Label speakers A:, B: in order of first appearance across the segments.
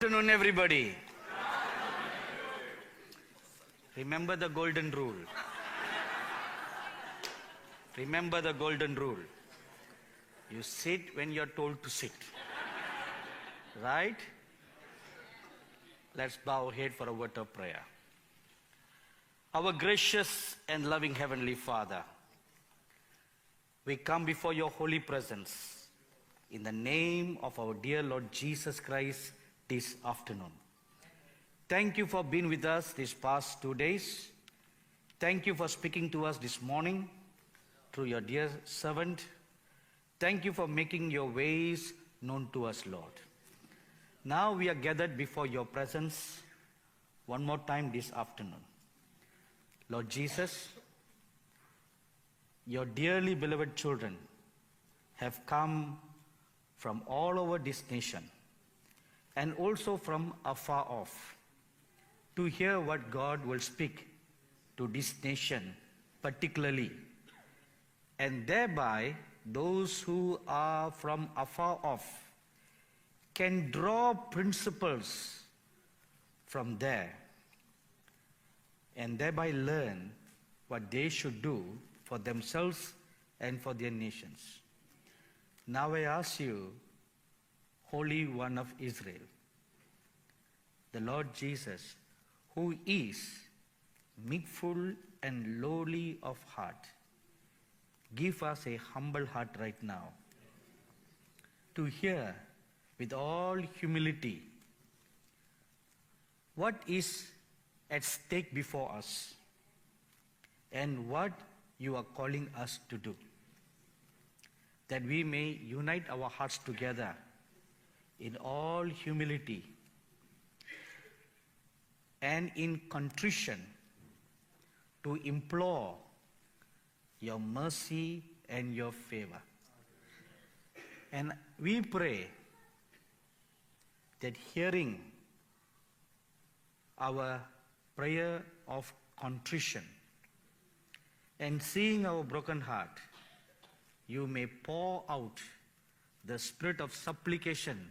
A: afternoon, everybody. Remember the golden rule. Remember the golden rule. You sit when you're told to sit. Right? Let's bow our head for a word of prayer. Our gracious and loving Heavenly Father, we come before your holy presence in the name of our dear Lord Jesus Christ this afternoon. Thank you for being with us these past 2 days. Thank you for speaking to us this morning through your dear servant. Thank you for making your ways known to us, Lord. Now we are gathered before your presence one more time this afternoon. Lord Jesus, your dearly beloved children have come from all over this nation and also from afar off to hear what God will speak to this nation particularly, and thereby those who are from afar off can draw principles from there and thereby learn what they should do for themselves and for their nations. Now I ask you, Holy One of Israel, the Lord Jesus, who is meekful and lowly of heart, give us a humble heart right now to hear with all humility what is at stake before us and what you are calling us to do, that we may unite our hearts together in all humility and in contrition to implore your mercy and your favor. And we pray that hearing our prayer of contrition and seeing our broken heart, you may pour out the spirit of supplication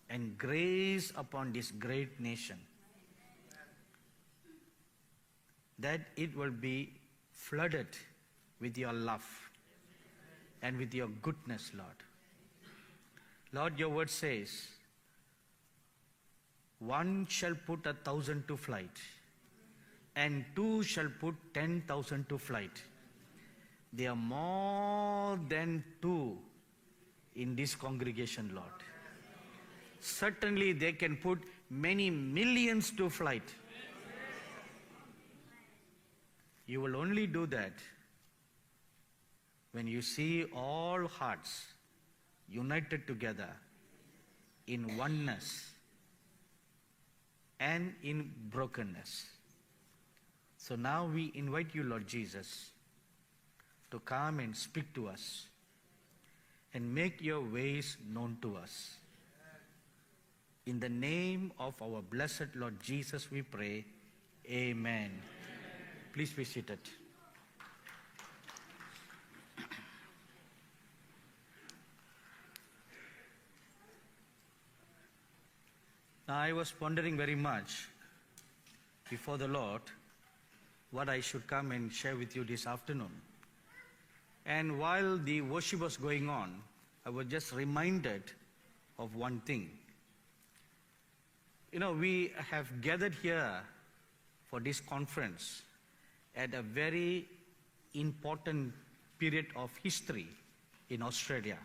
A: and grace upon this great nation, that it will be flooded with your love and with your goodness, Lord. Lord, your word says, one shall put 1,000 to flight, and two shall put 10,000 to flight. There are more than two in this congregation, Lord. Certainly they can put many millions to flight. You will only do that when you see all hearts united together in oneness and in brokenness. So now we invite you, Lord Jesus, to come and speak to us and make your ways known to us. In the name of our blessed Lord Jesus we pray, amen. Please be seated. Now, I was pondering very much before the Lord what I should come and share with you this afternoon. And while the worship was going on, I was just reminded of one thing. You know, we have gathered here for this conference at a very important period of history in Australia.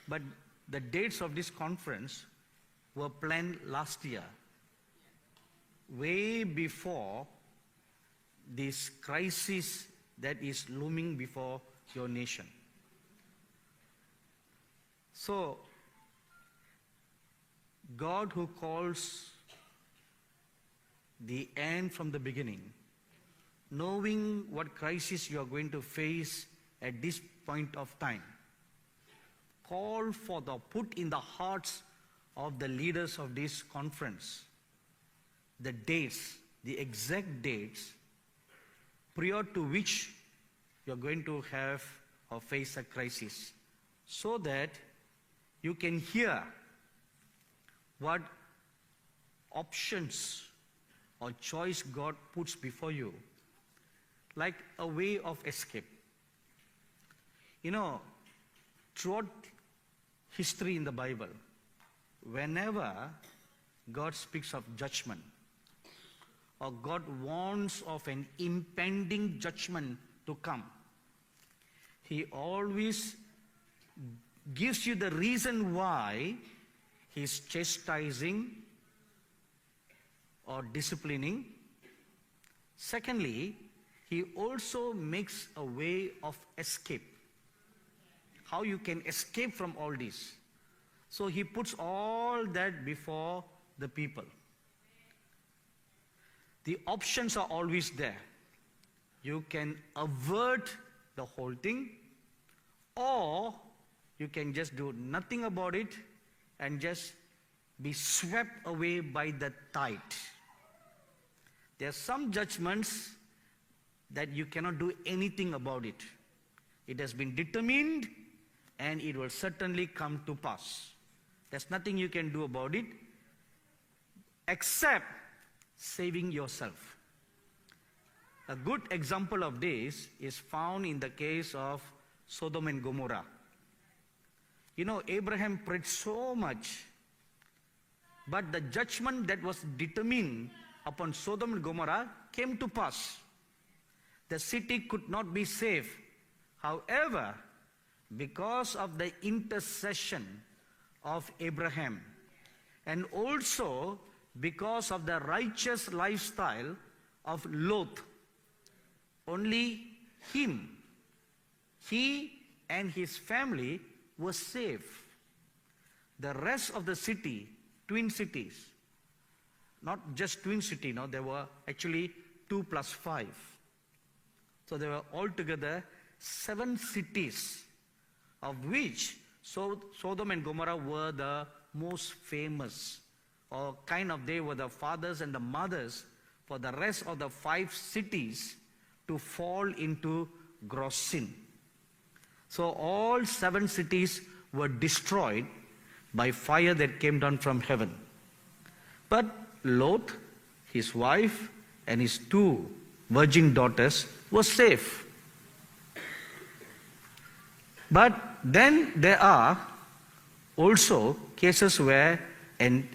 A: But the dates of this conference were planned last year, way before this crisis that is looming before your nation. So, God, who calls the end from the beginning, knowing what crisis you are going to face at this point of time, put in the hearts of the leaders of this conference the dates, the exact dates prior to which you are going to have or face a crisis, so that you can hear what options or choice God puts before you, like a way of escape. You know, throughout history in the Bible, whenever God speaks of judgment, or God warns of an impending judgment to come, He always gives you the reason why He's chastising or disciplining. Secondly, He also makes a way of escape. How you can escape from all this. So He puts all that before the people. The options are always there. You can avert the whole thing, or you can just do nothing about it and just be swept away by the tide. There are some judgments that you cannot do anything about it. It has been determined and it will certainly come to pass. There's nothing you can do about it except saving yourself. A good example of this is found in the case of Sodom and Gomorrah. You know, Abraham prayed so much, but the judgment that was determined upon Sodom and Gomorrah came to pass. The city could not be saved. However, because of the intercession of Abraham, and also because of the righteous lifestyle of Lot, only he and his family were saved. The rest of the city, twin cities, not just twin city, no, there were actually 2 + 5. So there were altogether 7 cities, of which Sodom and Gomorrah were the most famous, or kind of they were the fathers and the mothers for the rest of the 5 cities to fall into gross sin. So all 7 cities were destroyed by fire that came down from heaven. But Lot, his wife, and his 2 virgin daughters were safe. But then there are also cases where an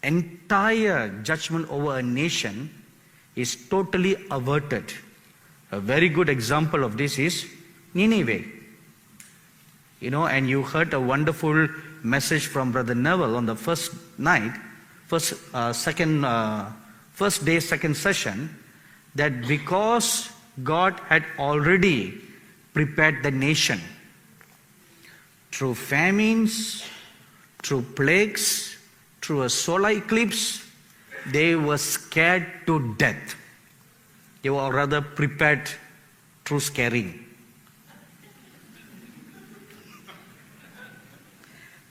A: entire judgment over a nation is totally averted. A very good example of this is Nineveh. You know, and you heard a wonderful message from Brother Neville on the first day, second session, that because God had already prepared the nation through famines, through plagues, through a solar eclipse, they were scared to death. They were rather prepared through scaring.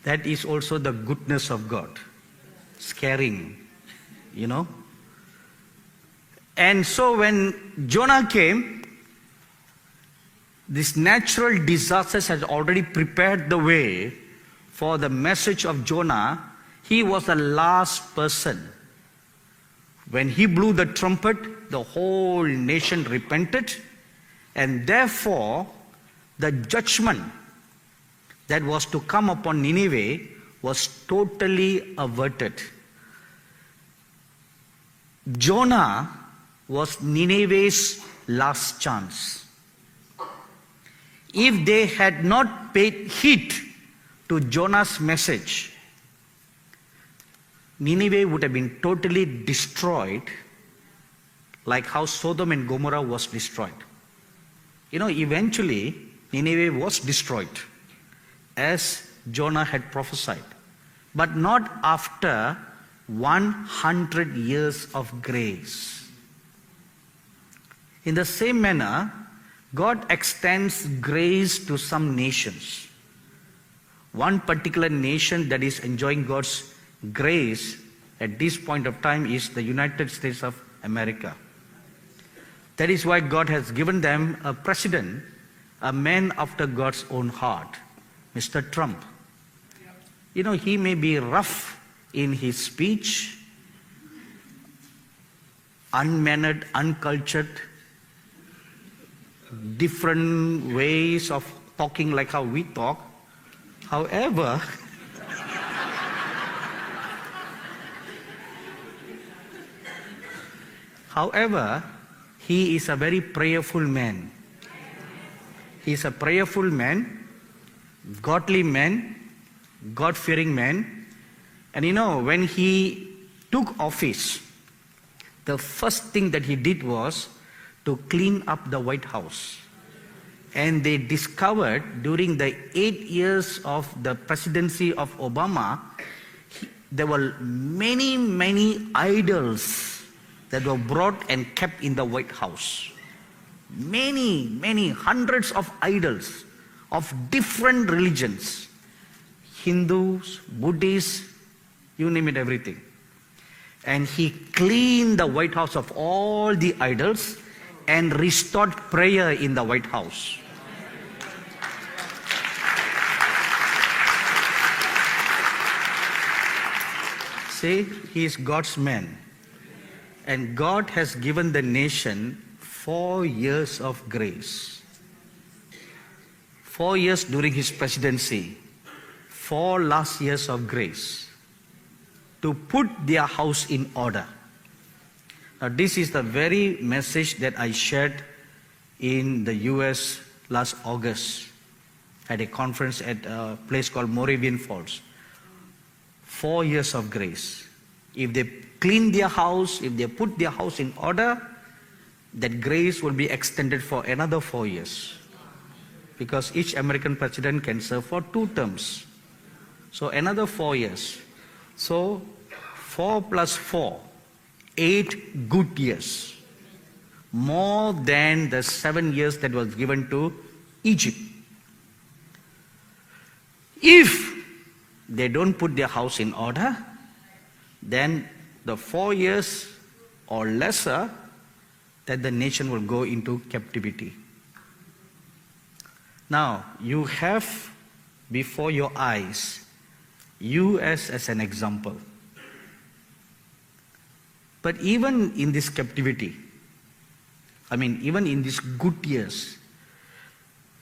A: That is also the goodness of God. Scaring, you know. And so when Jonah came, these natural disasters had already prepared the way for the message of Jonah. He was the last person. When he blew the trumpet, the whole nation repented, and therefore the judgment that was to come upon Nineveh was totally averted. Jonah was Nineveh's last chance. If they had not paid heed to Jonah's message, Nineveh would have been totally destroyed, like how Sodom and Gomorrah was destroyed. You know, eventually Nineveh was destroyed, as Jonah had prophesied, but not after 100 years of grace. In the same manner, God extends grace to some nations. One particular nation that is enjoying God's grace at this point of time is the United States of America. That is why God has given them a president, a man after God's own heart, Mr. Trump. You know, he may be rough in his speech, unmannered, uncultured, different ways of talking like how we talk. However, he is a very prayerful man. He is a prayerful man, godly man, God-fearing man. And you know, when he took office, the first thing that he did was to clean up the White House. And they discovered during the 8 years of the presidency of Obama, there were many, many idols that were brought and kept in the White House. Many, many, hundreds of idols of different religions. Hindus, Buddhists, you name it, everything. And he cleaned the White House of all the idols and restored prayer in the White House. See, he is God's man. And God has given the nation 4 years of grace. 4 years during his presidency, 4 last years of grace to put their house in order. Now, this is the very message that I shared in the US last August at a conference at a place called Moravian Falls. 4 years of grace. If they clean their house, if they put their house in order, that grace will be extended for another 4 years. Because each American president can serve for 2 terms. So another 4 years. So 4 plus 4, 8 good years. More than the 7 years that was given to Egypt. If they don't put their house in order, then the 4 years or lesser, that the nation will go into captivity. Now, you have before your eyes US as an example. But even in this captivity, even in these good years,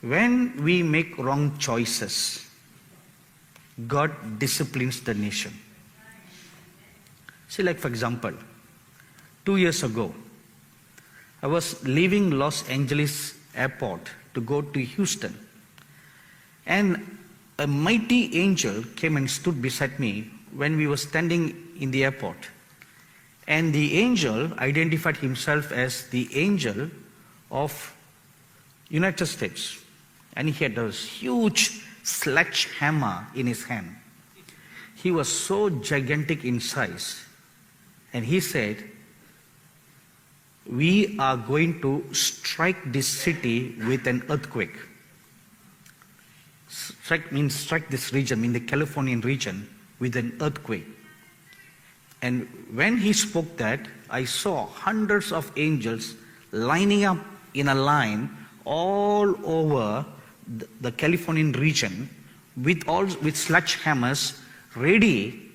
A: when we make wrong choices, God disciplines the nation. See, like for example, 2 years ago, I was leaving Los Angeles airport to go to Houston. And a mighty angel came and stood beside me when we were standing in the airport. And the angel identified himself as the angel of United States. And he had a huge sledgehammer in his hand. He was so gigantic in size. And he said, "We are going to strike this city with an earthquake." Strike means strike this region, in the Californian region, with an earthquake. And when he spoke that, I saw hundreds of angels lining up in a line all over the Californian region with sledgehammers ready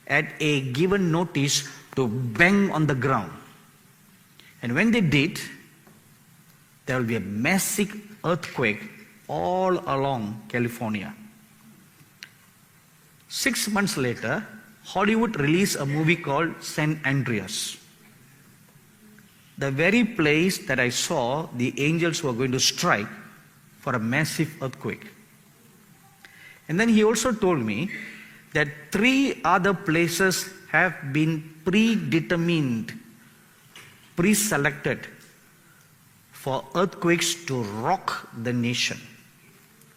A: at a given notice to bang on the ground. And when they did, there will be a massive earthquake all along California. 6 months later, Hollywood released a movie called San Andreas. The very place that I saw the angels were going to strike for a massive earthquake. And then he also told me that 3 other places have been predetermined, pre-selected for earthquakes to rock the nation.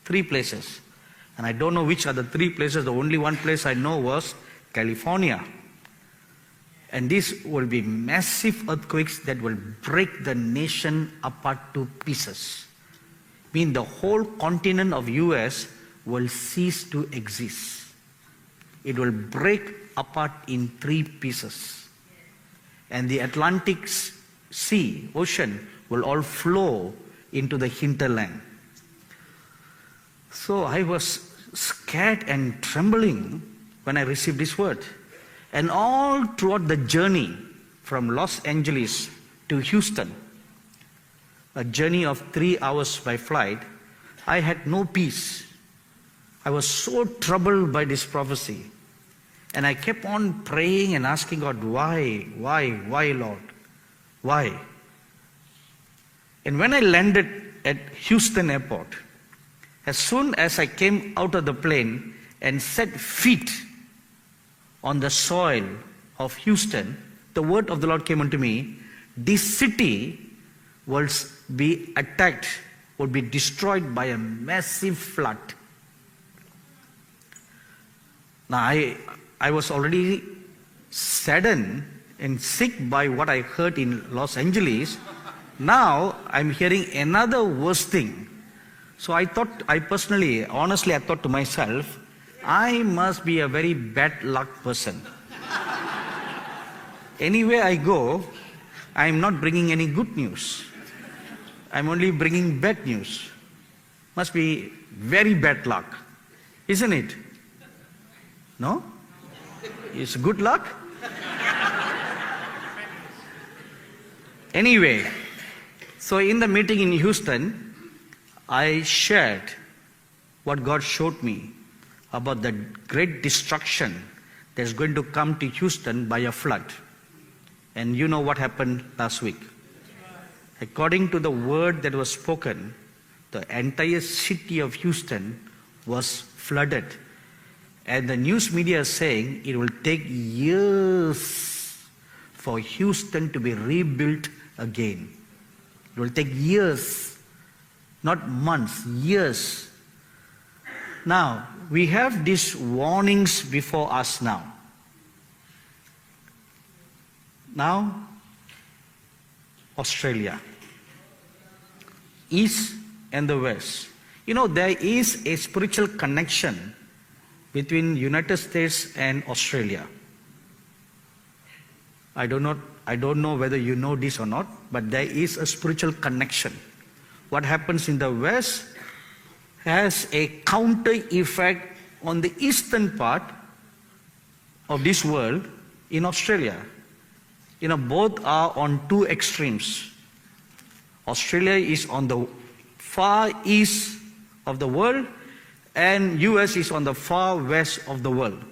A: 3 places. And I don't know which are the 3 places. The only one place I know was California. And these will be massive earthquakes that will break the nation apart to pieces. Mean the whole continent of US will cease to exist. It will break apart in 3 pieces. And the Atlantic Ocean will all flow into the hinterland. So I was scared and trembling when I received this word. And all throughout the journey from Los Angeles to Houston, a journey of 3 hours by flight, I had no peace. I was so troubled by this prophecy. And I kept on praying and asking God, why, Lord? Why? And when I landed at Houston airport, as soon as I came out of the plane and set feet on the soil of Houston, the word of the Lord came unto me, this city will be attacked, will be destroyed by a massive flood. Now I was already saddened and sick by what I heard in Los Angeles. Now I'm hearing another worse thing. So I thought, honestly, I thought to myself, I must be a very bad luck person. Anywhere I go, I'm not bringing any good news. I'm only bringing bad news. Must be very bad luck, isn't it? No? It's good luck? Anyway, so in the meeting in Houston, I shared what God showed me about the great destruction that's going to come to Houston by a flood. And you know what happened last week. According to the word that was spoken, the entire city of Houston was flooded. And the news media is saying it will take years for Houston to be rebuilt again. It will take years, not months, years. Now, we have these warnings before us now. Now, Australia, East and the West. You know, there is a spiritual connection between United States and Australia. I don't know whether you know this or not, but there is a spiritual connection. What happens in the West has a counter effect on the eastern part of this world in Australia. You know, both are on two extremes. Australia is on the far east of the world, and US is on the far west of the world,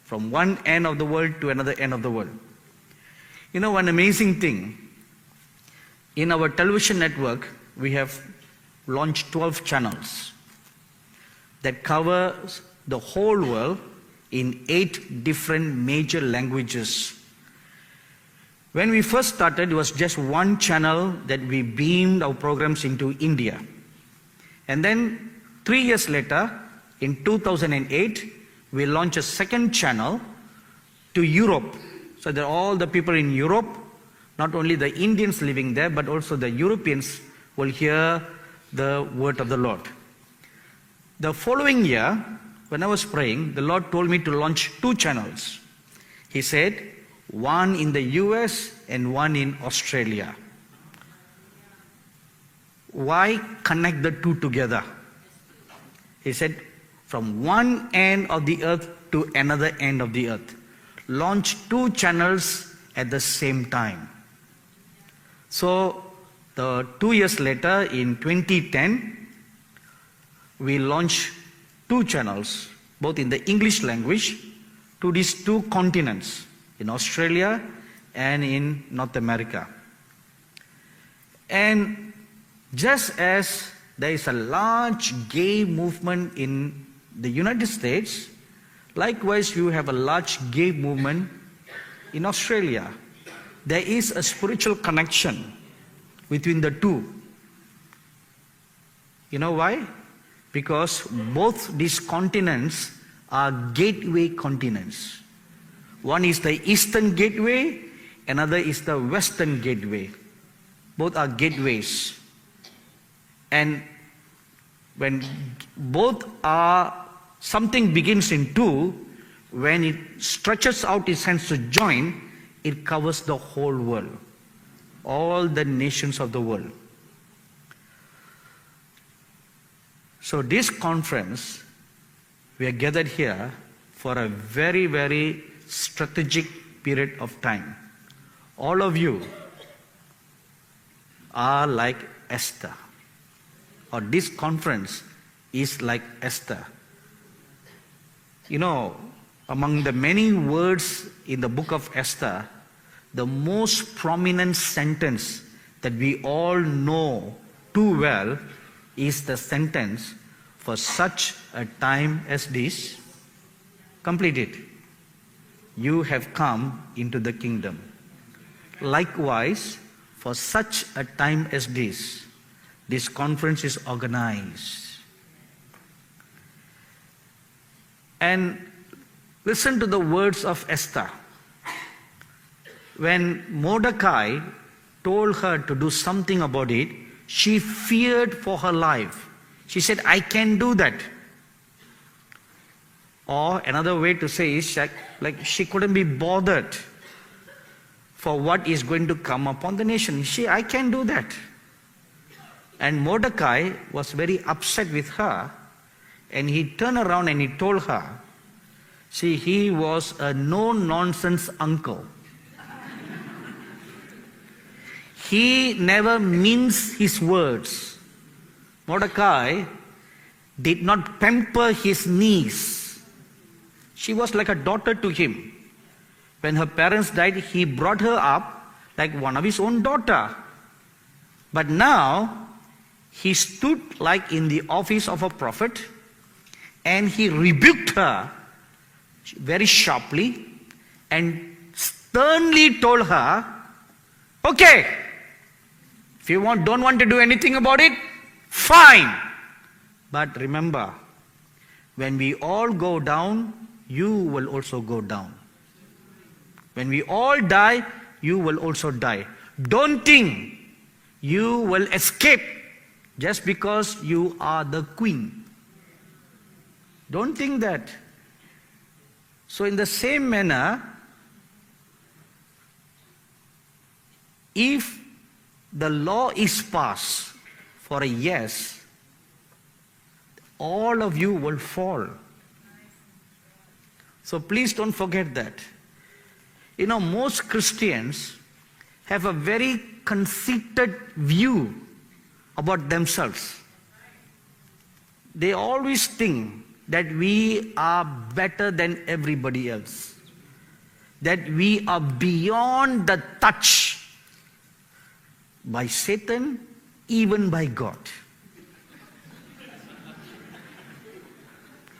A: from one end of the world to another end of the world. You know, one amazing thing, in our television network, we have launched 12 channels that cover the whole world in 8 different major languages. When we first started, it was just one channel that we beamed our programs into India. And then 3 years later, in 2008, we launched a second channel to Europe. So that all the people in Europe, not only the Indians living there, but also the Europeans will hear the word of the Lord. The following year, when I was praying, the Lord told me to launch 2 channels. He said, one in the US and one in Australia. Why connect the two together? He said, from one end of the earth to another end of the earth. Launch 2 channels at the same time. So, 2 years later, in 2010, we launched 2 channels, both in the English language, to these 2 continents, in Australia and in North America. And just as there is a large gay movement in the United States, likewise you have a large gay movement in Australia. There is a spiritual connection between the two. You know why? Because both these continents are gateway continents. One is the eastern gateway, another is the western gateway. Both are gateways. And when both are, something begins in 2, when it stretches out its hands to join, it covers the whole world, all the nations of the world. So this conference, we are gathered here for a very, very strategic period of time. All of you are like Esther, or this conference is like Esther. You know, among the many words in the book of Esther, the most prominent sentence that we all know too well is the sentence, "For such a time as this," complete it, "you have come into the kingdom. Likewise, for such a time as this conference is organized." And listen to the words of Esther. When Mordecai told her to do something about it, she feared for her life. She said, "I can do that." Or another way to say is like she couldn't be bothered for what is going to come upon the nation. I can do that. And Mordecai was very upset with her, and he turned around and he told her, see, he was a no-nonsense uncle. He never minced his words. Mordecai did not pamper his niece. She was like a daughter to him. When her parents died, he brought her up like one of his own daughter. But now, he stood like in the office of a prophet, and he rebuked her very sharply and sternly told her, "Okay, if you don't want to do anything about it, fine. But remember, when we all go down, you will also go down. When we all die, you will also die. Don't think you will escape just because you are the queen. Don't think that." So in the same manner, if the law is passed for a yes, all of you will fall. So please don't forget that. You know, most Christians have a very conceited view about themselves. They always think that we are better than everybody else, that we are beyond the touch by Satan, even by God.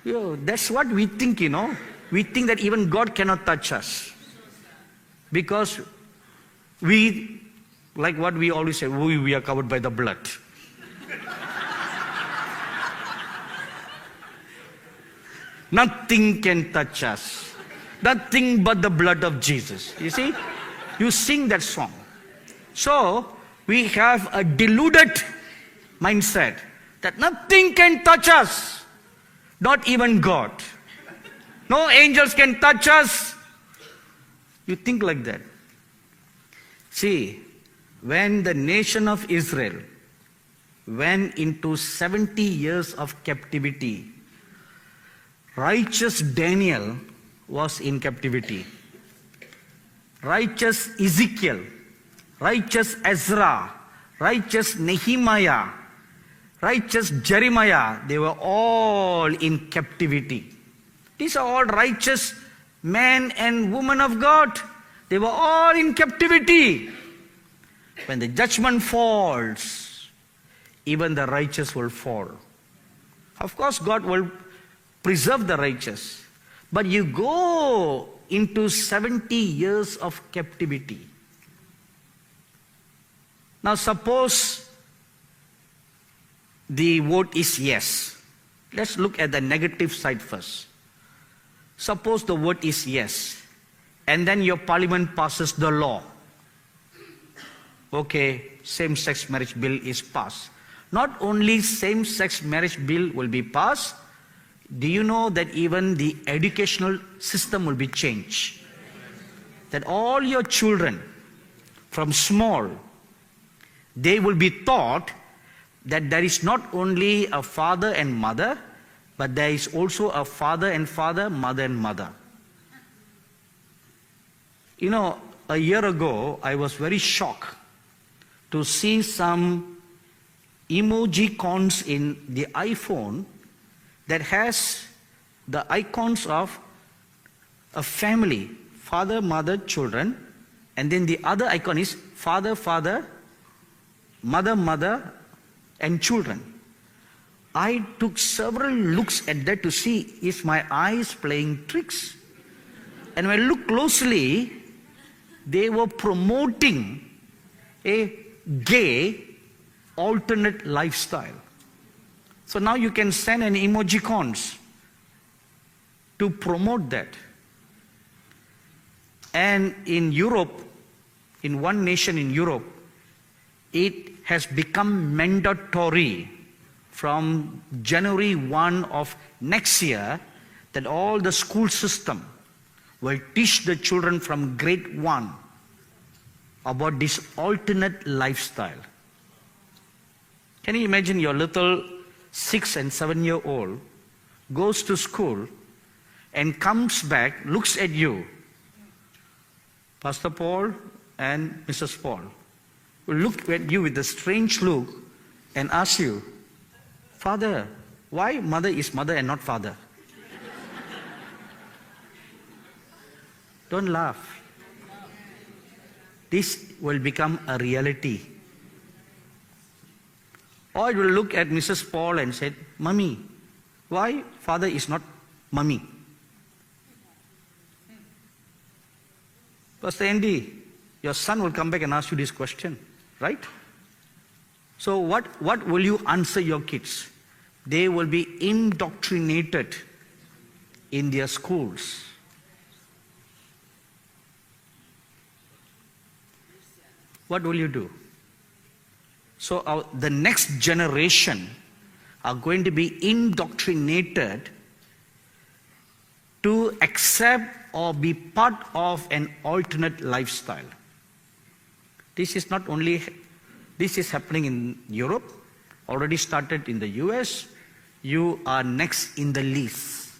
A: That's what we think, you know. We think that even God cannot touch us. Because we, like what we always say, we are covered by the blood. Nothing can touch us. Nothing but the blood of Jesus. You see? You sing that song. So, we have a deluded mindset that nothing can touch us. Not even God. No angels can touch us. You think like that. See, when the nation of Israel went into 70 years of captivity, righteous Daniel was in captivity. Righteous Ezekiel, righteous Ezra, righteous Nehemiah, righteous Jeremiah, they were all in captivity. These are all righteous men and women of God. They were all in captivity. When the judgment falls, even the righteous will fall. Of course, God will preserve the righteous. But you go into 70 years of captivity. Now suppose the vote is yes. Let's look at the negative side first. Suppose the vote is yes, and then your parliament passes the law. Okay, same-sex marriage bill is passed. Not only same-sex marriage bill will be passed, do you know that even the educational system will be changed? That all your children, from small, they will be taught that there is not only a father and mother, but there is also a father and father, mother and mother. You know, a year ago, I was very shocked to see some emoji cons in the iPhone that has the icons of a family, father, mother, children, and then the other icon is father, father, mother, mother, and children. I took several looks at that to see, is my eyes playing tricks? And when I looked closely, they were promoting a gay alternate lifestyle. So now you can send an emoji cons to promote that. And in Europe, in one nation in Europe, it has become mandatory from January 1 of next year that all the school system will teach the children from grade 1 about this alternate lifestyle. Can you imagine your little 6 and 7-year-old goes to school and comes back, looks at you, Pastor Paul and Mrs. Paul, will look at you with a strange look and ask you, Father, why mother is mother and not father? Don't laugh. This will become a reality. Or you will look at Mrs. Paul and say, Mummy, why father is not mummy? Pastor Andy, your son will come back and ask you this question, right? So what will you answer your kids? They will be indoctrinated in their schools. What will you do? So the next generation are going to be indoctrinated to accept or be part of an alternate lifestyle. This is happening in Europe, already started in the US. You are next in the list.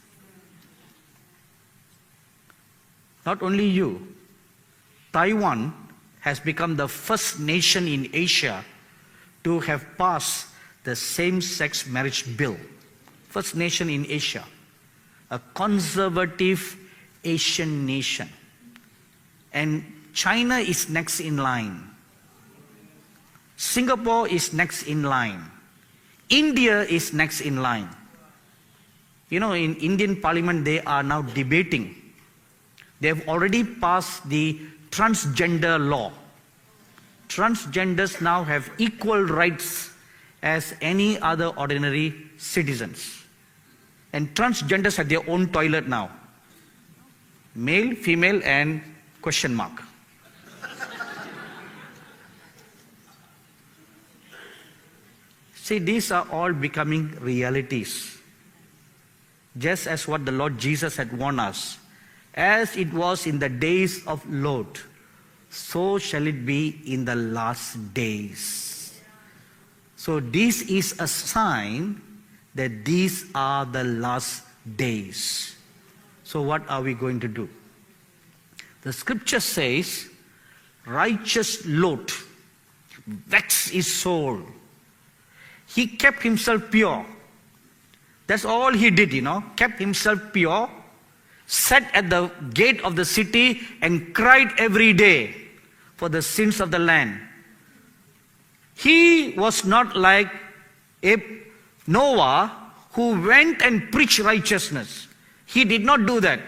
A: Not only you, Taiwan has become the first nation in Asia to have passed the same-sex marriage bill. First nation in Asia, a conservative Asian nation. And China is next in line. Singapore is next in line. India is next in line. You know, in Indian Parliament, they are now debating. They have already passed the transgender law. Transgenders now have equal rights as any other ordinary citizens. And transgenders have their own toilet now. Male, female, and question mark. See, these are all becoming realities. Just as what the Lord Jesus had warned us. As it was in the days of Lot, so shall it be in the last days. So this is a sign that these are the last days. So what are we going to do? The scripture says, righteous Lot vexed his soul. He kept himself pure. That's all he did, kept himself pure, sat at the gate of the city and cried every day for the sins of the land. He was not like Noah who went and preached righteousness. He did not do that.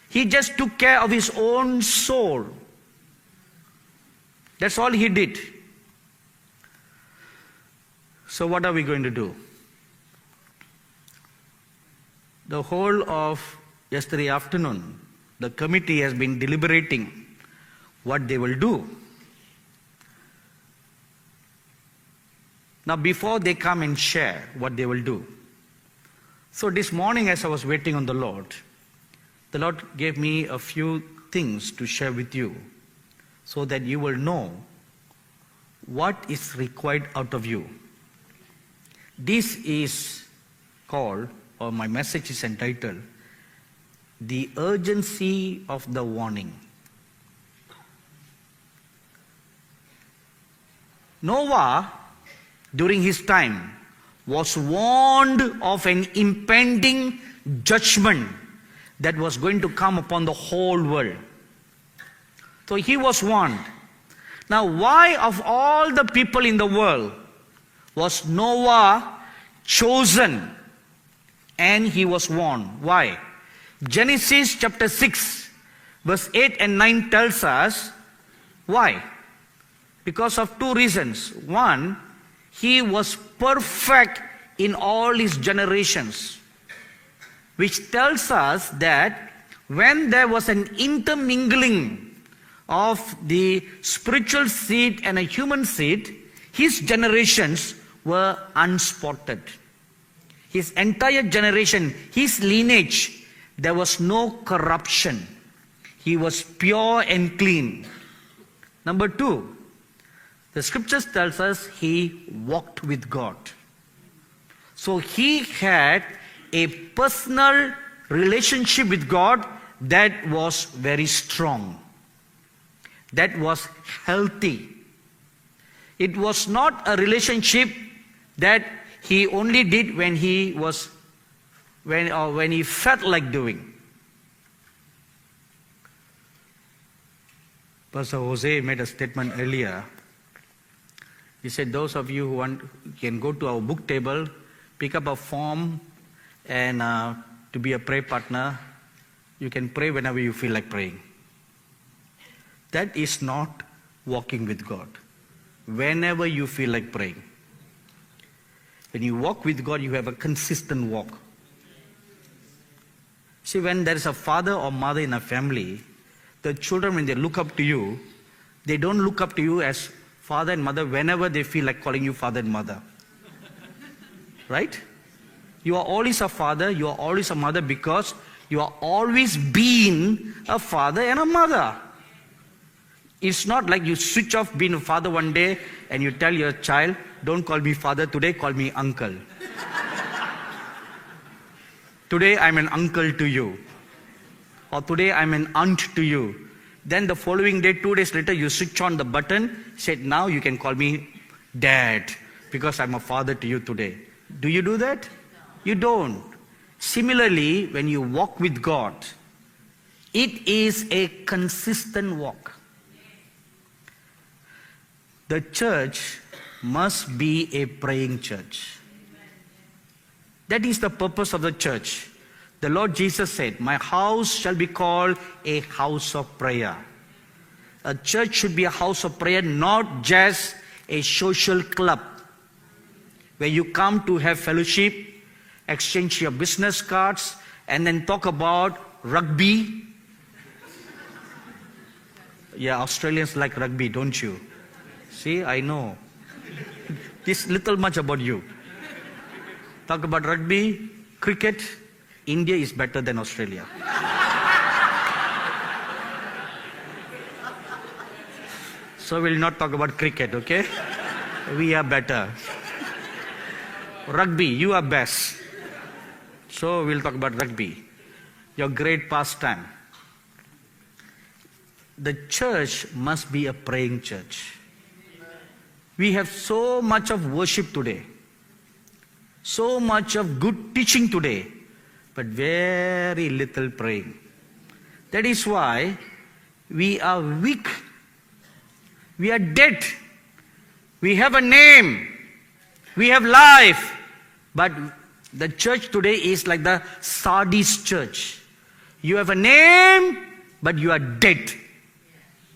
A: He just took care of his own soul. That's all he did. So what are we going to do? The whole of yesterday afternoon, the committee has been deliberating what they will do. Now, before they come and share what they will do. So this morning, as I was waiting on the Lord gave me a few things to share with you so that you will know what is required out of you. This is called, or my message is entitled, The Urgency of the Warning. Noah, during his time, was warned of an impending judgment that was going to come upon the whole world. So he was warned. Now, why of all the people in the world was Noah chosen and he was warned? Why? Genesis chapter 6, verse 8 and 9 tells us why. Because of two reasons. One, he was perfect in all his generations, which tells us that when there was an intermingling of the spiritual seed and a human seed, his generations were unspotted. His entire generation, his lineage, there was no corruption. He was pure and clean. Number two, the scriptures tells us he walked with God. So he had a personal relationship with God that was very strong. That was healthy. It was not a relationship that he only did when he felt like doing. Pastor Jose made a statement earlier. He said, those of you who can go to our book table, pick up a form, and to be a prayer partner, you can pray whenever you feel like praying. That is not walking with God. Whenever you feel like praying. When you walk with God, you have a consistent walk. See, when there is a father or mother in a family, the children, when they look up to you, they don't look up to you as father and mother whenever they feel like calling you father and mother. Right? You are always a father, you are always a mother because you are always been a father and a mother. It's not like you switch off being a father one day and you tell your child, don't call me father today, call me uncle. Today I'm an uncle to you. Or today I'm an aunt to you. Then the following day, 2 days later, you switch on the button, said, now you can call me dad because I'm a father to you today. Do you do that? You don't. Similarly, when you walk with God, it is a consistent walk. The church must be a praying church. That is the purpose of the church. The Lord Jesus said, my house shall be called a house of prayer. A church should be a house of prayer, not just a social club where you come to have fellowship, exchange your business cards, and then talk about rugby. Yeah, Australians like rugby, don't you? See, I know. This little much about you. Talk about rugby, cricket. India is better than Australia. So we'll not talk about cricket, okay? We are better. Rugby, you are best. So we'll talk about rugby. Your great pastime. The church must be a praying church. We have so much of worship today. So much of good teaching today. But very little praying. That is why we are weak. We are dead. We have a name. We have life. But the church today is like the Sardis church. You have a name, but you are dead.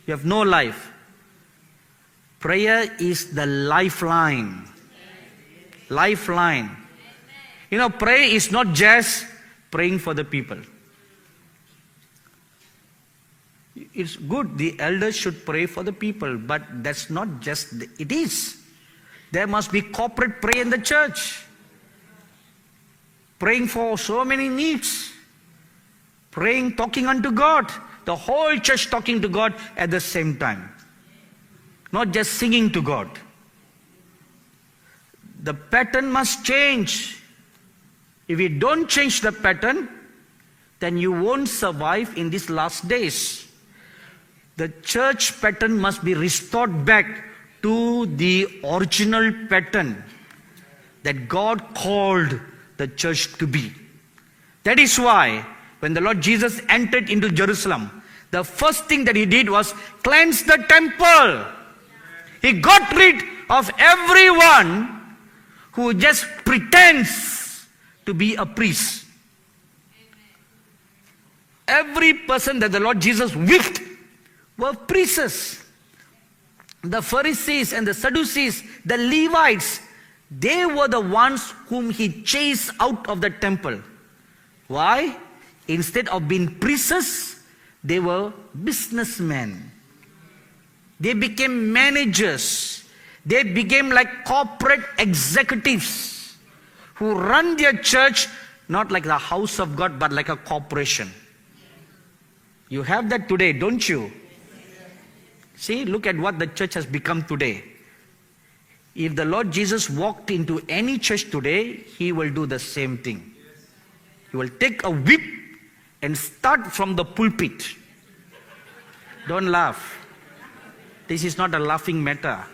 A: You have no life. Prayer is the lifeline. Lifeline. You know, prayer is not just praying for the people. It's good, the elders should pray for the people, but that's not just it is. There must be corporate prayer in the church. Praying for so many needs. Praying, talking unto God. The whole church talking to God at the same time. Not just singing to God. The pattern must change. If you don't change the pattern, then you won't survive in these last days. The church pattern must be restored back to the original pattern that God called the church to be. That is why when the Lord Jesus entered into Jerusalem, the first thing that he did was cleanse the temple. He got rid of everyone who just pretends to be a priest. Every person that the Lord Jesus whipped were priests. The Pharisees and the Sadducees, the Levites, they were the ones whom he chased out of the temple. Why? Instead of being priests, they were businessmen. They became managers. They became like corporate executives who run their church not like the house of God, but like a corporation. You have that today, don't you? See, look at what the church has become today. If the Lord Jesus walked into any church today, he will do the same thing. He will take a whip and start from the pulpit. Don't laugh. This is not a laughing matter.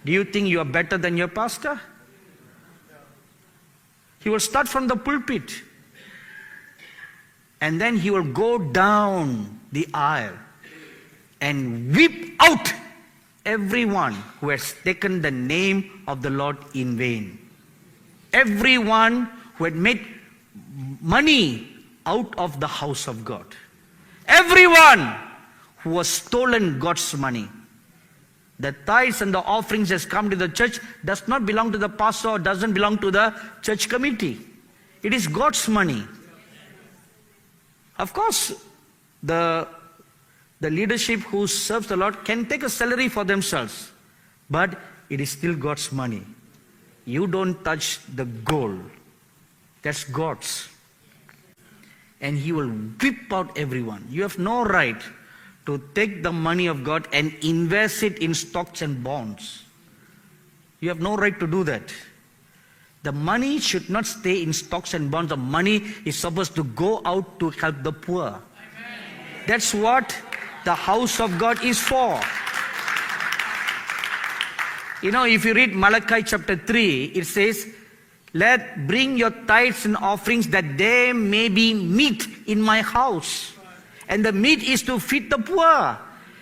A: Do you think you are better than your pastor? He will start from the pulpit. And then he will go down the aisle and whip out everyone who has taken the name of the Lord in vain. Everyone who had made money out of the house of God. Everyone who has stolen God's money. The tithes and the offerings that come to the church does not belong to the pastor or doesn't belong to the church committee. It is God's money. Of course, the leadership who serves the Lord can take a salary for themselves, but it is still God's money. You don't touch the gold. That's God's. And he will whip out everyone. You have no right to take the money of God and invest it in stocks and bonds. You have no right to do that. The money should not stay in stocks and bonds. The money is supposed to go out to help the poor. Amen. That's what the house of God is for. You know, if you read Malachi chapter 3, it says, bring your tithes and offerings that there may be meat in my house. And the meat is to feed the poor,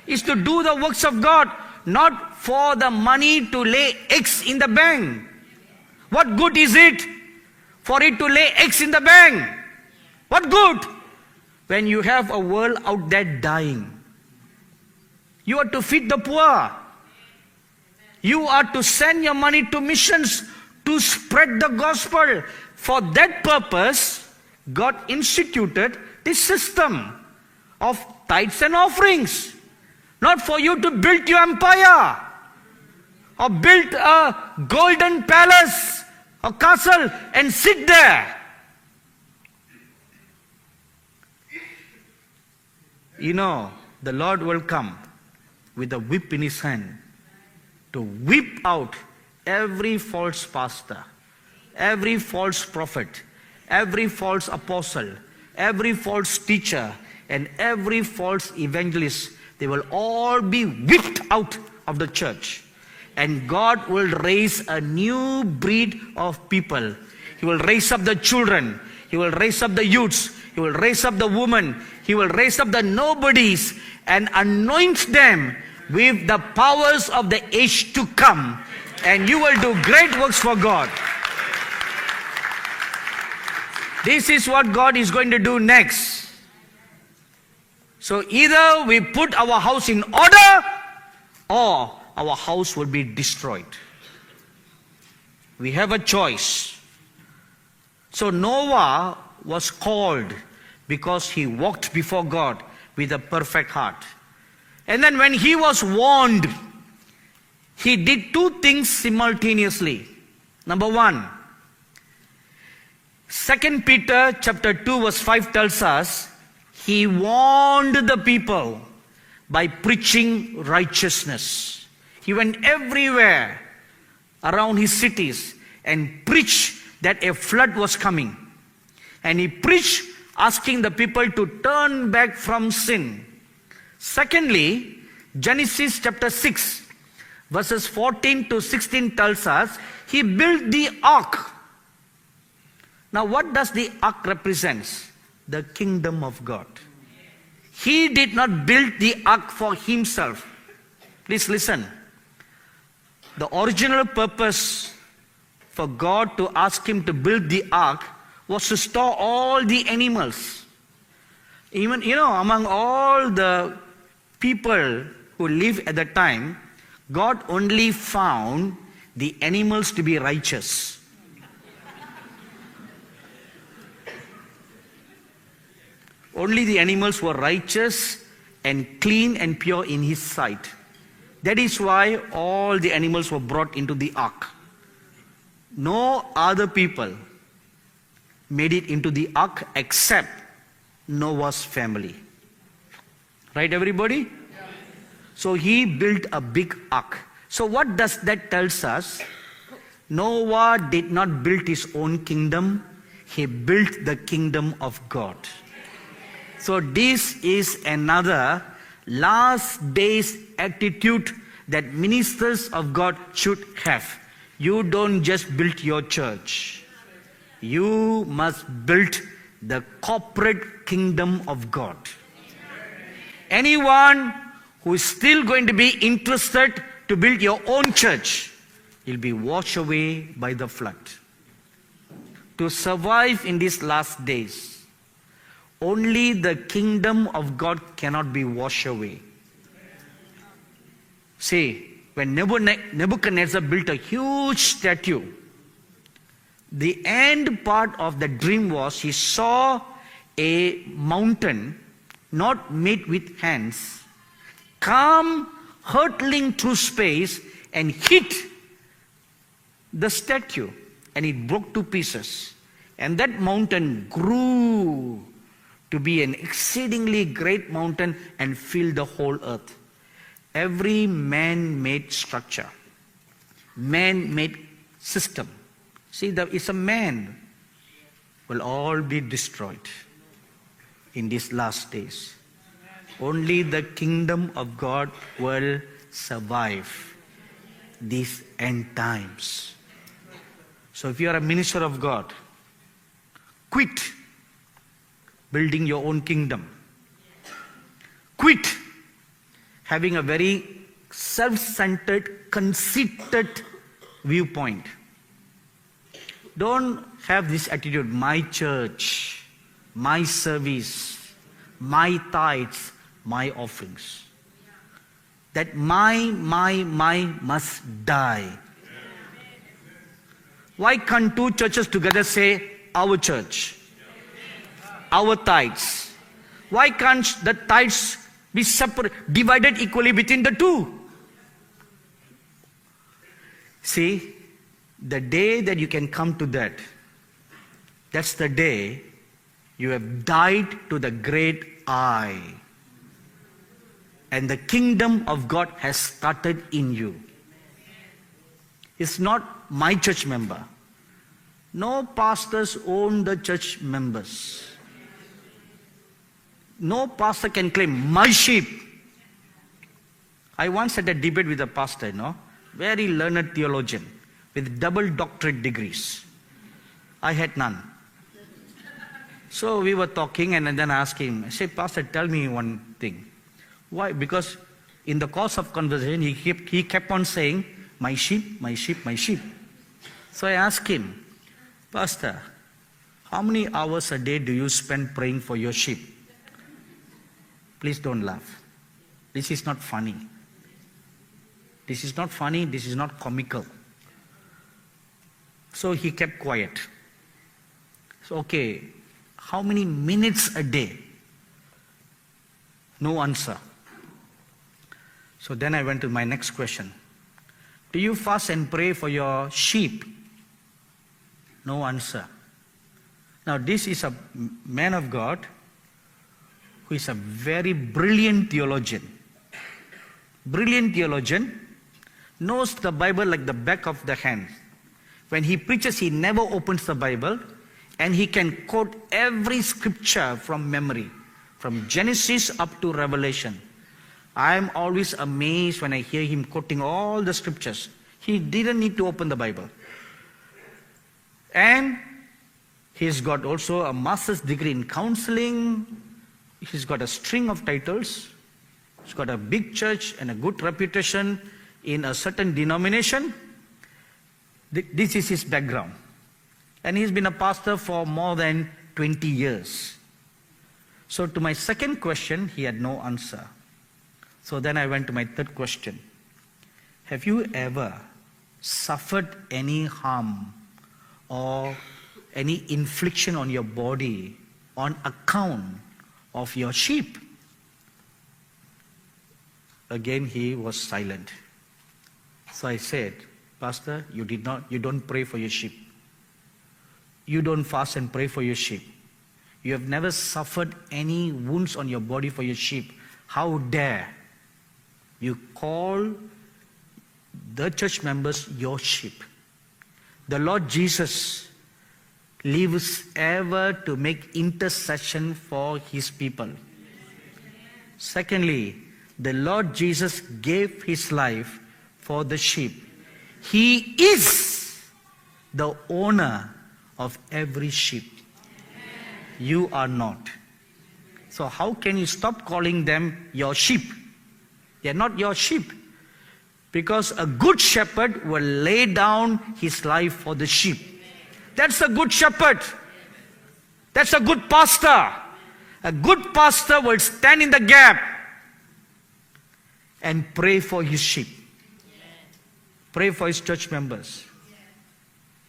A: is to do the works of God, not for the money to lay eggs in the bank. What good is it for it to lay eggs in the bank? What good? When you have a world out there dying. You are to feed the poor. You are to send your money to missions to spread the gospel. For that purpose, God instituted this system of tithes and offerings. Not for you to build your empire or build a golden palace or castle and sit there. You know, the Lord will come with a whip in his hand to whip out every false pastor, every false prophet, every false apostle, every false teacher, and every false evangelist. They will all be whipped out of the church. And God will raise a new breed of people. He will raise up the children. He will raise up the youths. He will raise up the women. He will raise up the nobodies and anoint them with the powers of the age to come. And you will do great works for God. This is what God is going to do next. So either we put our house in order or our house will be destroyed. We have a choice. So Noah was called because he walked before God with a perfect heart. And then when he was warned, he did two things simultaneously. Number one, 2 Peter chapter 2 verse 5 tells us, he warned the people by preaching righteousness. He went everywhere around his cities and preached that a flood was coming. And he preached asking the people to turn back from sin. Secondly, Genesis chapter 6, Verses 14 to 16 tells us, he built the ark. Now what does the ark represent? The kingdom of God. He did not build the ark for himself. Please listen. The original purpose for God to ask him to build the ark was to store all the animals. Even, among all the people who lived at the time, God only found the animals to be righteous. Only the animals were righteous and clean and pure in his sight. That is why all the animals were brought into the ark. No other people made it into the ark except Noah's family. Right, everybody? Yeah. So he built a big ark. So what does that tell us? Noah did not build his own kingdom. He built the kingdom of God. So this is another last days attitude that ministers of God should have. You don't just build your church. You must build the corporate kingdom of God. Anyone who is still going to be interested to build your own church will be washed away by the flood. To survive in these last days, only the kingdom of God cannot be washed away. See, when Nebuchadnezzar built a huge statue, the end part of the dream was he saw a mountain not made with hands come hurtling through space and hit the statue, and it broke to pieces. And that mountain grew to be an exceedingly great mountain and filled the whole earth. Every man-made structure, man-made system, see, it's a man, will all be destroyed in these last days. Only the kingdom of God will survive these end times. So if you are a minister of God, quit building your own kingdom. Quit having a very self-centered, conceited viewpoint. Don't have this attitude, my church, my service, my tithes, my offerings. That my must die. Why can't two churches together say, our church, our tithes? Why can't the tithes be separate, divided equally between the two? See, the day that you can come to that, that's the day you have died to the great I. And the kingdom of God has started in you. It's not my church member. No pastors own the church members. No pastor can claim, my sheep. I once had a debate with a pastor, very learned theologian with double doctorate degrees. I had none. So we were talking, and then I asked him, I said, Pastor, tell me one thing. Why? Because in the course of conversation, he kept on saying, my sheep, my sheep, my sheep. So I asked him, Pastor, how many hours a day do you spend praying for your sheep? Please don't laugh. This is not funny. This is not funny. This is not comical. So he kept quiet. So, okay, how many minutes a day? No answer. So then I went to my next question. Do you fast and pray for your sheep? No answer. Now this is a man of God who is a very brilliant theologian. Brilliant theologian, knows the Bible like the back of the hand. When he preaches, he never opens the Bible, and he can quote every scripture from memory, from Genesis up to Revelation. I am always amazed when I hear him quoting all the scriptures. He didn't need to open the Bible. And he's got also a master's degree in counseling. He's got a string of titles. He's got a big church and a good reputation in a certain denomination. This is his background. And he's been a pastor for more than 20 years. So to my second question, he had no answer. So then I went to my third question. Have you ever suffered any harm or any infliction on your body on account of your sheep? Again, he was silent. So I said, Pastor, you don't pray for your sheep. You don't fast and pray for your sheep. You have never suffered any wounds on your body for your sheep. How dare you call the church members your sheep? The Lord Jesus lives ever to make intercession for his people. Secondly, the Lord Jesus gave his life for the sheep. He is the owner of every sheep. You are not. So how can you stop calling them your sheep? They are not your sheep. Because a good shepherd will lay down his life for the sheep. That's a good shepherd. That's a good pastor. A good pastor will stand in the gap and pray for his sheep. Pray for his church members.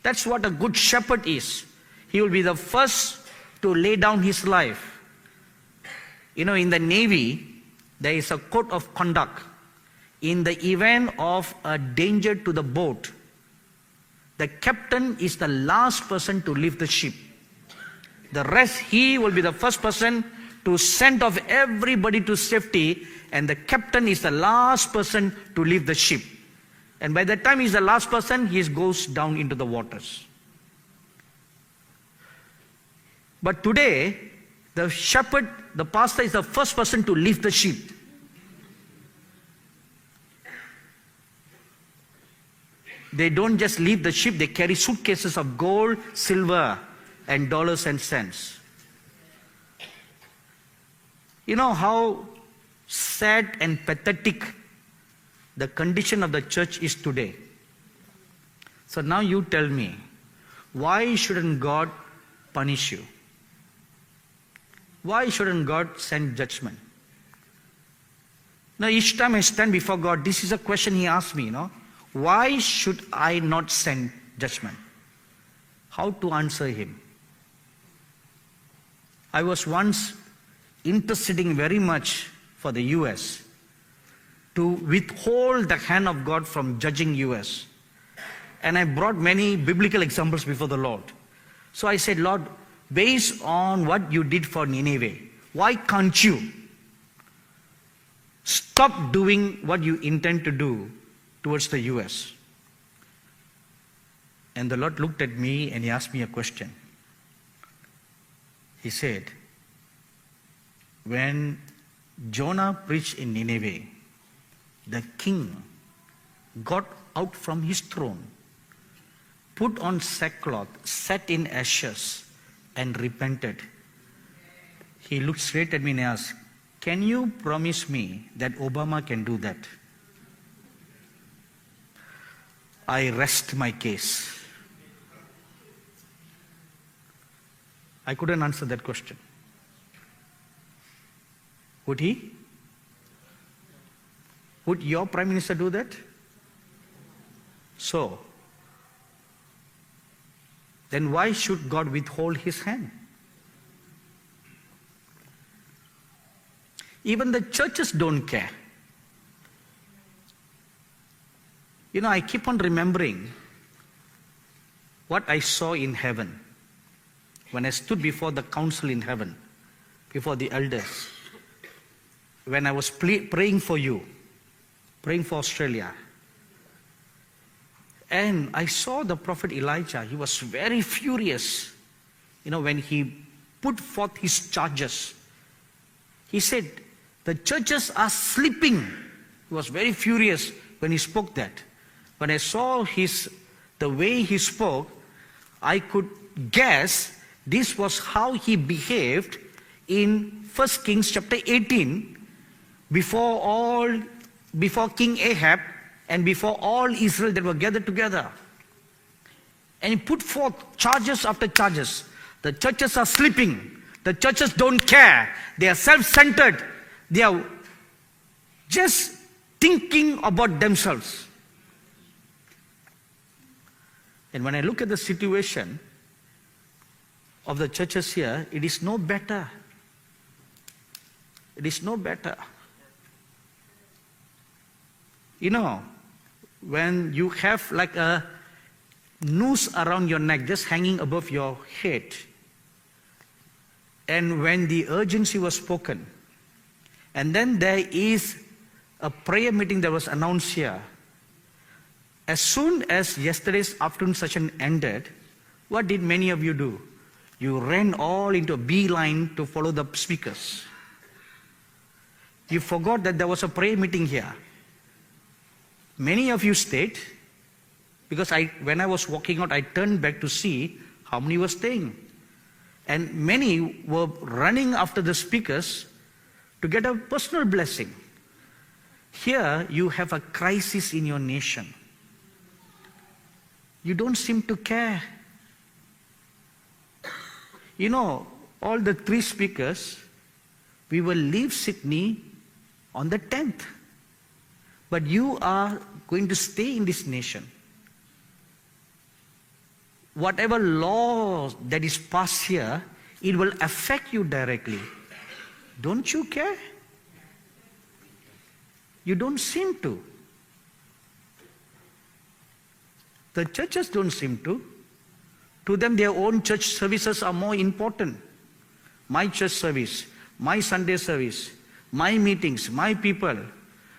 A: That's what a good shepherd is. He will be the first to lay down his life. You know, in the Navy, there is a code of conduct. In the event of a danger to the boat, the captain is the last person to leave the ship. The rest, he will be the first person to send off everybody to safety, and the captain is the last person to leave the ship. And by the time he's the last person, he goes down into the waters. But today, the shepherd, the pastor is the first person to leave the sheep. They don't just leave the ship, they carry suitcases of gold, silver, and dollars and cents. You know how sad and pathetic the condition of the church is today. So now you tell me, why shouldn't God punish you? Why shouldn't God send judgment? Now each time I stand before God, this is a question he asks me, why should I not send judgment? How to answer him? I was once interceding very much for the US to withhold the hand of God from judging US. And I brought many biblical examples before the Lord. So I said, Lord, based on what you did for Nineveh, why can't you stop doing what you intend to do towards the US? And the Lord looked at me and he asked me a question. He said, when Jonah preached in Nineveh, the king got out from his throne, put on sackcloth, sat in ashes, and repented. He looked straight at me and asked, can you promise me that Obama can do that? I rest my case. I couldn't answer that question. Would he? Would your Prime Minister do that? So, then why should God withhold his hand? Even the churches don't care. I keep on remembering what I saw in heaven when I stood before the council in heaven, before the elders, when I was praying for you, praying for Australia. And I saw the prophet Elijah. He was very furious, when he put forth his charges. He said, The churches are sleeping. He was very furious when he spoke that. When I saw the way he spoke, I could guess this was how he behaved in 1 Kings chapter 18 before King Ahab and before all Israel that were gathered together. And he put forth charges after charges. The churches are sleeping. The churches don't care. They are self-centered. They are just thinking about themselves. And when I look at the situation of the churches here, it is no better. It is no better. You know, when you have like a noose around your neck just hanging above your head, and when the urgency was spoken, and then there is a prayer meeting that was announced here. As soon as yesterday's afternoon session ended, what did many of you do? You ran all into a beeline to follow the speakers. You forgot that there was a prayer meeting here. Many of you stayed, because when I was walking out, I turned back to see how many were staying. And many were running after the speakers to get a personal blessing. Here you have a crisis in your nation. You don't seem to care. You know, all the 3 speakers, we will leave Sydney on the 10th. But you are going to stay in this nation. Whatever law that is passed here, it will affect you directly. Don't you care? You don't seem to. The churches don't seem to. To them, their own church services are more important. My church service, my Sunday service, my meetings, my people.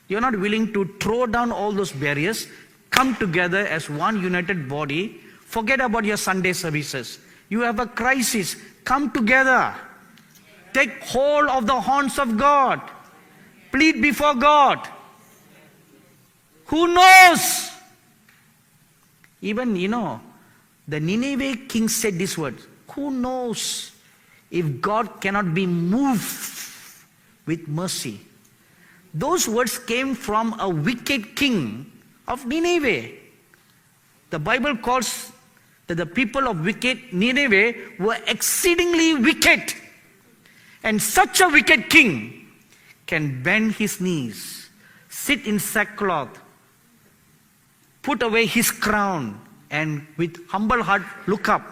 A: You're not willing to throw down all those barriers, come together as one united body, forget about your Sunday services. You have a crisis, come together. Take hold of the horns of God. Plead before God. Who knows? Even, the Nineveh king said this word. Who knows if God cannot be moved with mercy? Those words came from a wicked king of Nineveh. The Bible calls that the people of wicked Nineveh were exceedingly wicked. And such a wicked king can bend his knees, sit in sackcloth, put away his crown, and with humble heart look up.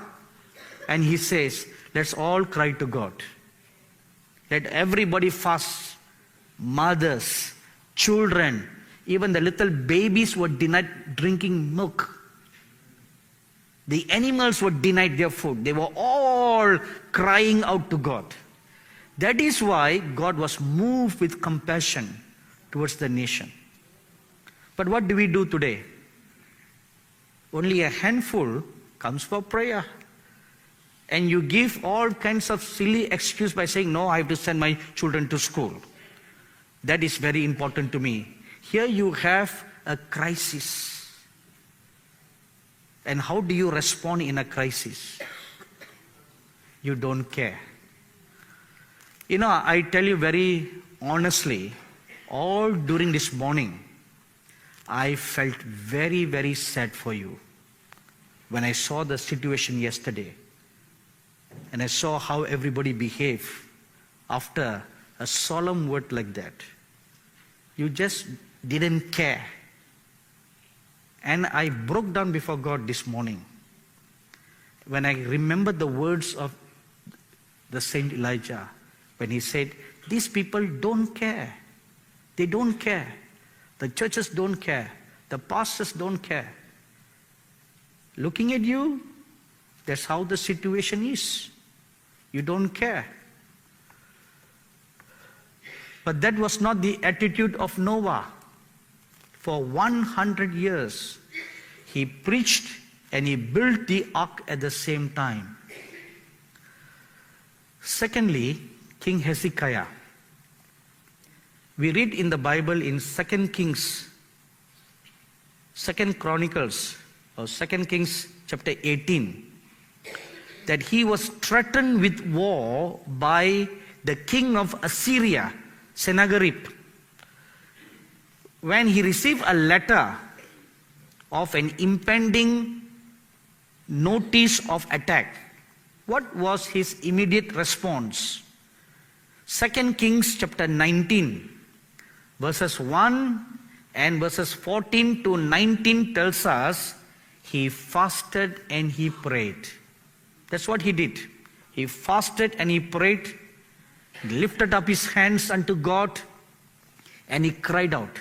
A: And he says, let's all cry to God. Let everybody fast. Mothers, children, even the little babies were denied drinking milk. The animals were denied their food. They were all crying out to God. That is why God was moved with compassion towards the nation. But what do we do today? Only a handful comes for prayer. And you give all kinds of silly excuse by saying, no, I have to send my children to school. That is very important to me. Here you have a crisis. And how do you respond in a crisis? You don't care. I tell you very honestly, all during this morning, I felt very, very sad for you. When I saw the situation yesterday, and I saw how everybody behaved after a solemn word like that. You just didn't care. And I broke down before God this morning when I remembered the words of the Saint Elijah, when he said, these people don't care. They don't care. The churches don't care. The pastors don't care. Looking at you, that's how the situation is. You don't care. But that was not the attitude of Noah. For 100 years, he preached and he built the ark at the same time. Secondly, King Hezekiah. We read in the Bible in 2 Kings, 2 Chronicles, or 2 Kings chapter 18, that he was threatened with war by the king of Assyria, Sennacherib, when he received a letter of an impending notice of attack. What was his immediate response? 2 Kings chapter 19, verses 1 and verses 14 to 19 tells us he fasted and he prayed. That's what he did. He fasted and he prayed, he lifted up his hands unto God, and he cried out.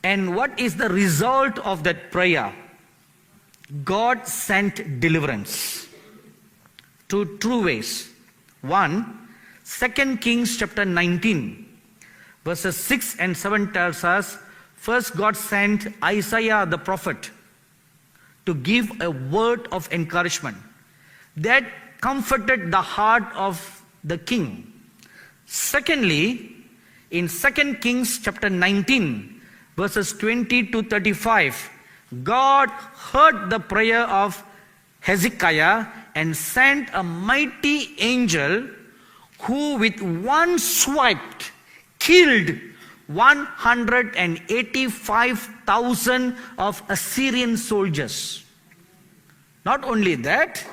A: And what is the result of that prayer? God sent deliverance. Two ways. One, 2 Kings chapter 19, verses 6 and 7 tells us, first God sent Isaiah the prophet to give a word of encouragement that comforted the heart of the king. Secondly, in 2 Kings chapter 19, verses 20 to 35, God heard the prayer of Hezekiah and sent a mighty angel who with one swipe killed 185,000 of Assyrian soldiers. Not only that,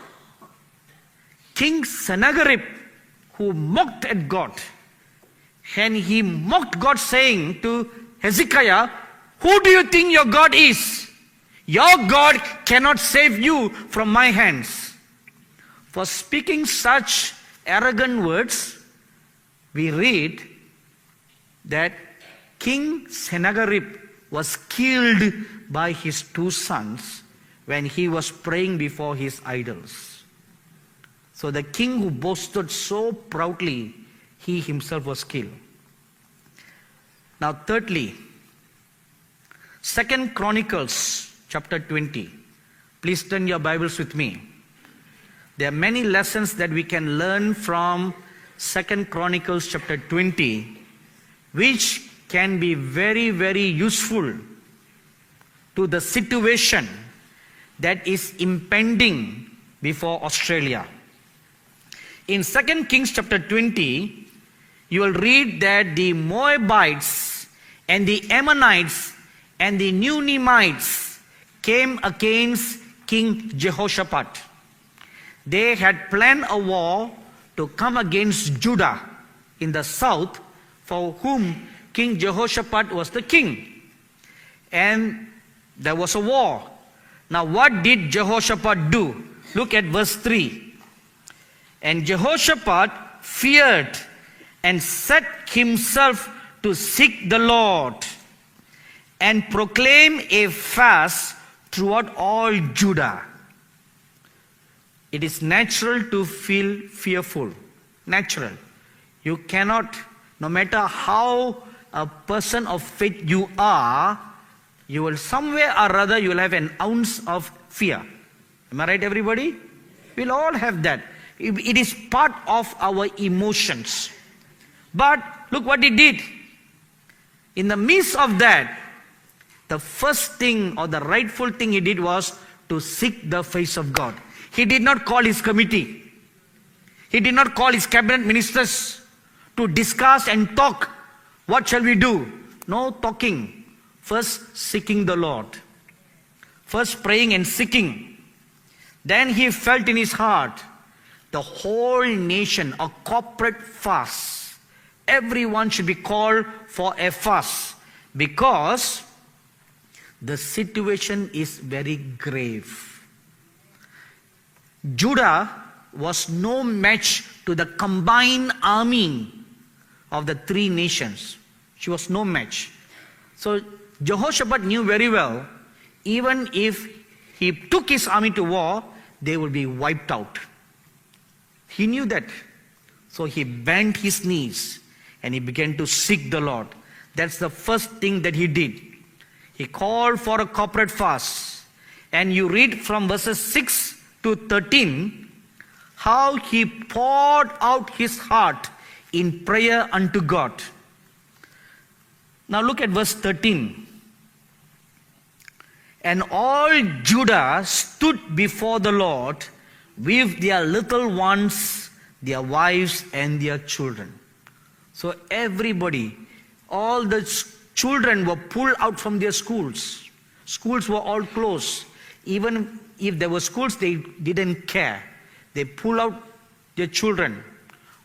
A: King Sennacherib, who mocked at God, and he mocked God saying to Hezekiah, who do you think your God is? Your God cannot save you from my hands. For speaking such arrogant words, we read that King Sennacherib was killed by his two sons when he was praying before his idols. So the king who boasted so proudly, he himself was killed. Now thirdly, 2 Chronicles chapter 20. Please turn your Bibles with me. There are many lessons that we can learn from 2 Chronicles chapter 20, which can be very, very useful to the situation that is impending before Australia. In 2 Kings chapter 20, you will read that the Moabites and the Ammonites and the Nunites came against King Jehoshaphat. They had planned a war to come against Judah in the south, for whom King Jehoshaphat was the king. And there was a war. Now what did Jehoshaphat do? Look at verse 3. And Jehoshaphat feared and set himself to seek the Lord and proclaim a fast throughout all Judah. It is natural to feel fearful. Natural. You cannot, no matter how a person of faith you are, you will somewhere or other, you will have an ounce of fear. Am I right, everybody? We'll all have that. It is part of our emotions. But look what he did. In the midst of that, the first thing or the rightful thing he did was to seek the face of God. He did not call his committee. He did not call his cabinet ministers to discuss and talk. What shall we do? No talking. First seeking the Lord. First praying and seeking. Then he felt in his heart, the whole nation, a corporate fast. Everyone should be called for a fast because the situation is very grave. Judah was no match to the combined army of the three nations. She was no match. So Jehoshaphat knew very well, even if he took his army to war, they would be wiped out. He knew that. So he bent his knees and he began to seek the Lord. That's the first thing that he did. He called for a corporate fast. And you read from verses 6 to 13 how he poured out his heart in prayer unto God. Now look at verse 13. And all Judah stood before the Lord with their little ones, their wives, and their children. So everybody, all the children were pulled out from their schools. Schools were all closed. Even if there were schools, they didn't care. They pulled out their children.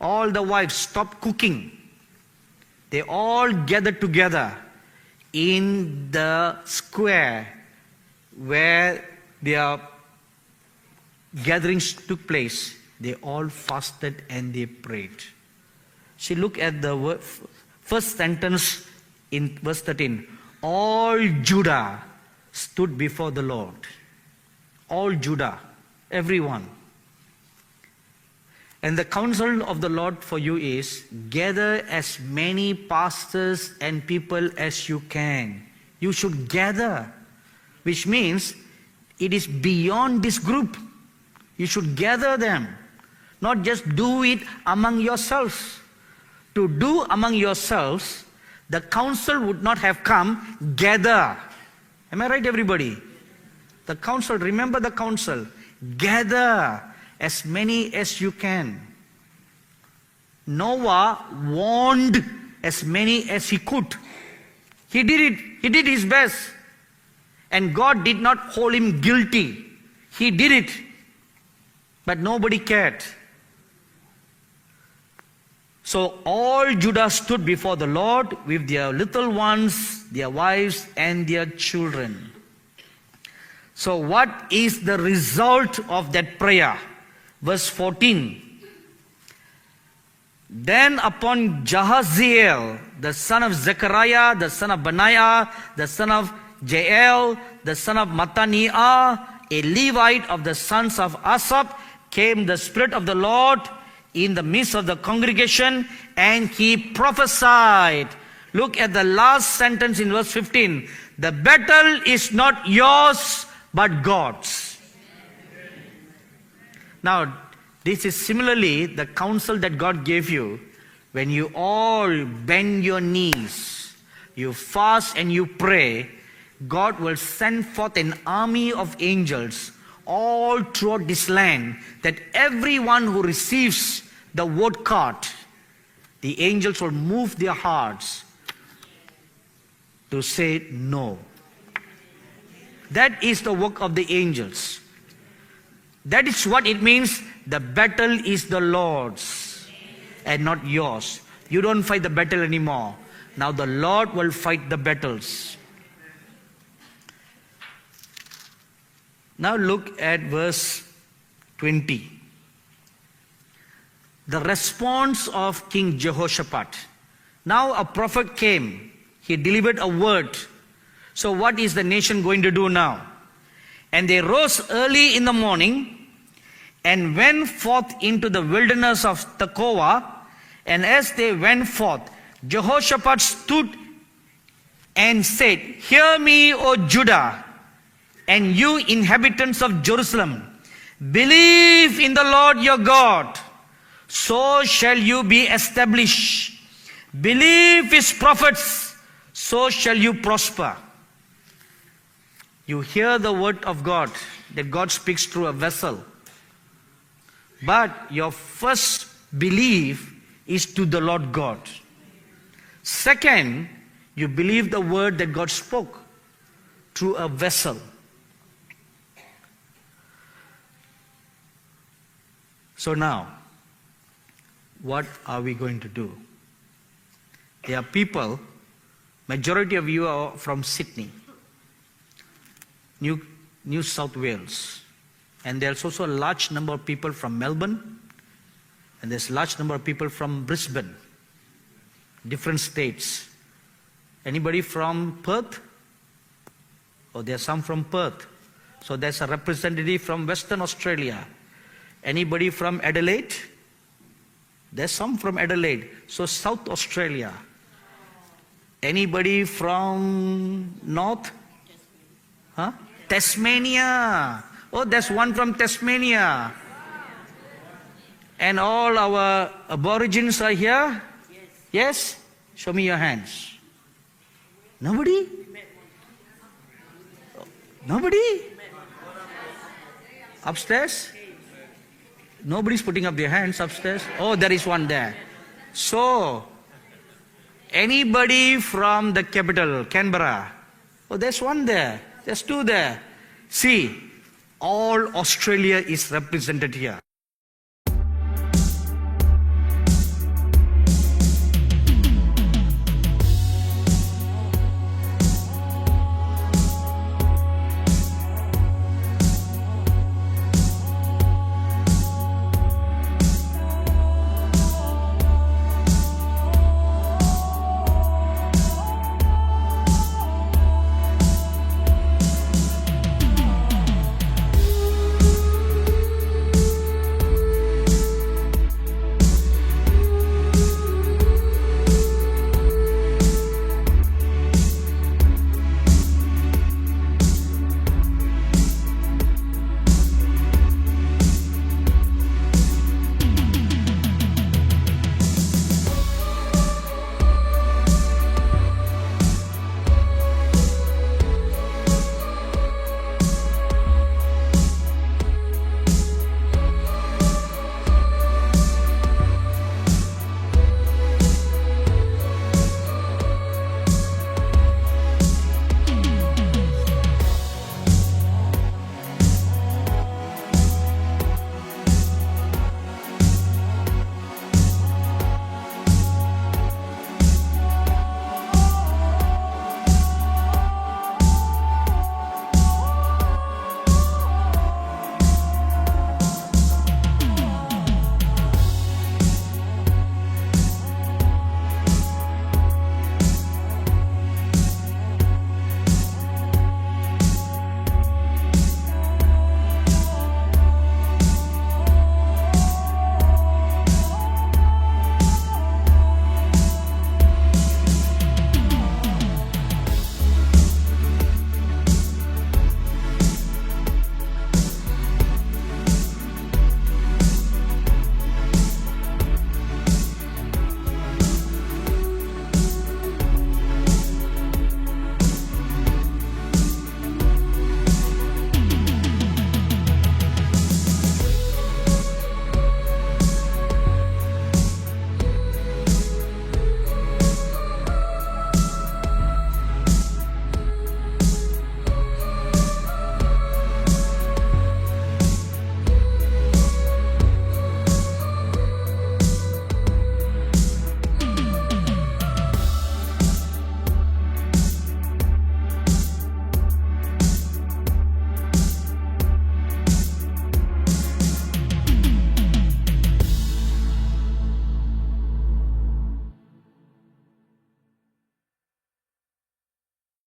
A: All the wives stopped cooking. They all gathered together in the square where their gatherings took place. They all fasted and they prayed. See, look at the first sentence in verse 13. All Judah stood before the Lord. All Judah, everyone. And the counsel of the Lord for you is, gather as many pastors and people as you can. You should gather, which means it is beyond this group. You should gather them, not just do it among yourselves. To do among yourselves, the counsel would not have come, gather. Am I right, everybody? The counsel, remember the counsel. Gather as many as you can. Noah warned as many as he could. He did it. He did his best. And God did not hold him guilty. He did it. But nobody cared. So all Judah stood before the Lord with their little ones, their wives, and their children. So what is the result of that prayer? Verse 14. Then upon Jahaziel, the son of Zechariah, the son of Benaiah, the son of Jael, the son of Mattaniah, a Levite of the sons of Asaph, came the Spirit of the Lord in the midst of the congregation, and he prophesied. Look at the last sentence in verse 15. The battle is not yours, but God's. Now, this is similarly the counsel that God gave you when you all bend your knees, you fast and you pray. God will send forth an army of angels all throughout this land, that everyone who receives the word card, the angels will move their hearts to say no. That is the work of the angels. That is what it means. The battle is the Lord's and not yours. You don't fight the battle anymore. Now the Lord will fight the battles. Now look at verse 20. The response of King Jehoshaphat. Now a prophet came. He delivered a word. So what is the nation going to do now? And they rose early in the morning and went forth into the wilderness of Tekoa. And as they went forth, Jehoshaphat stood and said, Hear me, O Judah, and you inhabitants of Jerusalem. Believe in the Lord your God, so shall you be established. Believe his prophets, so shall you prosper. You hear the word of God, that God speaks through a vessel. But your first belief is to the Lord God. Second, you believe the word that God spoke through a vessel. So now, what are we going to do? There are people, majority of you are from Sydney, New South Wales. And there's also a large number of people from Melbourne. And there's a large number of people from Brisbane. Different states. Anybody from Perth? Oh, there's some from Perth. So there's a representative from Western Australia. Anybody from Adelaide? There's some from Adelaide. So South Australia. Anybody from North? Huh? Tasmania. Oh, there's one from Tasmania. And all our aborigines are here? Yes? Show me your hands. Nobody? Nobody? Upstairs? Nobody's putting up their hands upstairs. Oh, there is one there. So, anybody from the capital, Canberra? Oh, there's one there. There's two there. See, all Australia is represented here.